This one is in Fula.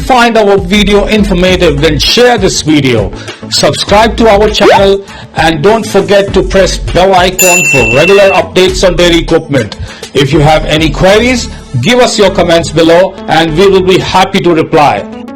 find our video informative, then share this video. Subscribe to our channel and don't forget to press bell icon for regular updates on dairy equipment. If you have any queries, give us your comments below and we will be happy to reply.